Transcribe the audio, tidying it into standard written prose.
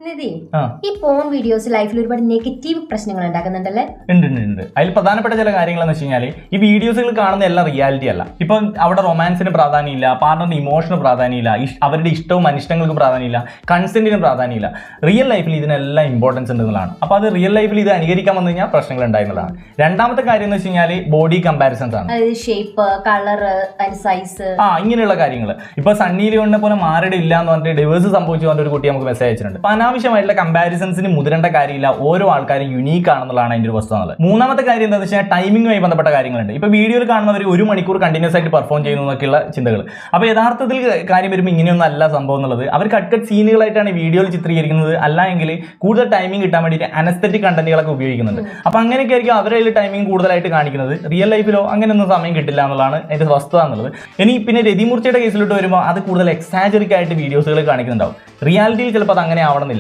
നിധി, ഈ porn videos ലൈഫിൽ ഒരുപാട് നെഗറ്റീവ് പ്രശ്നങ്ങൾ ഉണ്ടാക്കുന്നുണ്ടല്ലേ? ഉണ്ട്. അതിൽ പ്രധാനപ്പെട്ട ചില കാര്യങ്ങൾ എന്ന് വെച്ച് കഴിഞ്ഞാൽ ഈ വീഡിയോസുകൾ കാണുന്ന എല്ലാം റിയാലിറ്റി അല്ല. ഇപ്പം അവിടെ റൊമാൻസിന് പ്രാധാന്യമില്ല, പാർട്ണറിന്റെ ഇമോഷന് പ്രാധാന്യമില്ല, അവരുടെ ഇഷ്ടവും അനിഷ്ടങ്ങൾക്കും പ്രാധാന്യമില്ല, കൺസെന്റിന് പ്രാധാന്യമില്ല. റിയൽ ലൈഫിൽ ഇതിനെല്ലാം ഇമ്പോർട്ടൻസ് ഉണ്ടെന്നുള്ളതാണ്. അപ്പോൾ അത് റിയൽ ലൈഫിൽ ഇത് അനുകരിക്കാൻ വന്നു കഴിഞ്ഞാൽ പ്രശ്നങ്ങൾ ഉണ്ടായിരുന്നതാണ്. രണ്ടാമത്തെ കാര്യം എന്ന് വെച്ച് കഴിഞ്ഞാൽ ബോഡി കമ്പാരിസൺസ് ആണ്. ഷേപ്പ്, കളർ, സൈസ്, ഇങ്ങനെയുള്ള കാര്യങ്ങൾ. ഇപ്പൊ സണ്ണി ലിയോണിനെ പോലെ മാറിയുടെ ഇല്ല എന്ന് പറഞ്ഞിട്ട് ഡിവേഴ്സ് സംഭവിച്ചു പറഞ്ഞ ഒരു കുട്ടി നമുക്ക് മെസ്സേജ് അയച്ചിട്ടുണ്ട്. അനാവശ്യമായിട്ടുള്ള കമ്പാരിസൺസിന് മുതിരേണ്ട കാര്യമില്ല. ഓരോ ആൾക്കാരും യുണീക്ക് ആണെന്നുള്ളതാണ് അതിന്റെ ഒരു വസ്തുത എന്നുള്ളത്. മൂന്നാമത്തെ കാര്യം എന്താണെന്ന് വെച്ചാൽ ടൈമിങ്ങുമായി ബന്ധപ്പെട്ട കാര്യങ്ങളുണ്ട്. ഇപ്പൊ വീഡിയോയിൽ കാണുന്നവർ 1 മണിക്കൂർ കണ്ടിന്യൂസ് ആയിട്ട് പെർഫോം ചെയ്യുന്നു എന്നൊക്കെയുള്ള ചിന്തകൾ. അപ്പോൾ യഥാർത്ഥത്തിൽ കാര്യം വരുമ്പോൾ ഇങ്ങനെയൊന്നും അല്ല സംഭവം എന്നുള്ളത്. അവർ കട്ട് സീനുകളായിട്ടാണ് വീഡിയോയിൽ ചിത്രീകരിക്കുന്നത്. അല്ല എങ്കിൽ കൂടുതൽ ടൈമിംഗ് കിട്ടാൻ വേണ്ടിയിട്ട് അനസ്തെറ്റിക് കണ്ടന്റുകളൊക്കെ ഉപയോഗിക്കുന്നുണ്ട്. അപ്പോൾ അങ്ങനെയൊക്കെ ആയിരിക്കും അവരുടെ ടൈമിംഗ് കൂടുതലായിട്ട് കാണിക്കുന്നത്. റിയൽ ലൈഫിലോ അങ്ങനെയൊന്നും സമയം കിട്ടില്ല എന്നുള്ളതാണ് അതിന്റെ വസ്തുത എന്നുള്ളത്. ഇനി പിന്നെ രതിമൂർച്ചയുടെ കേസിലോട്ട് വരുമ്പോൾ അത് കൂടുതൽ എക്സാജറിക് ആയിട്ട് വീഡിയോസുകൾ കാണിക്കുന്നുണ്ടാവും. റിയാലിറ്റിയിൽ ചിലപ്പോൾ അത് അങ്ങനെ ആവണമെന്നില്ല.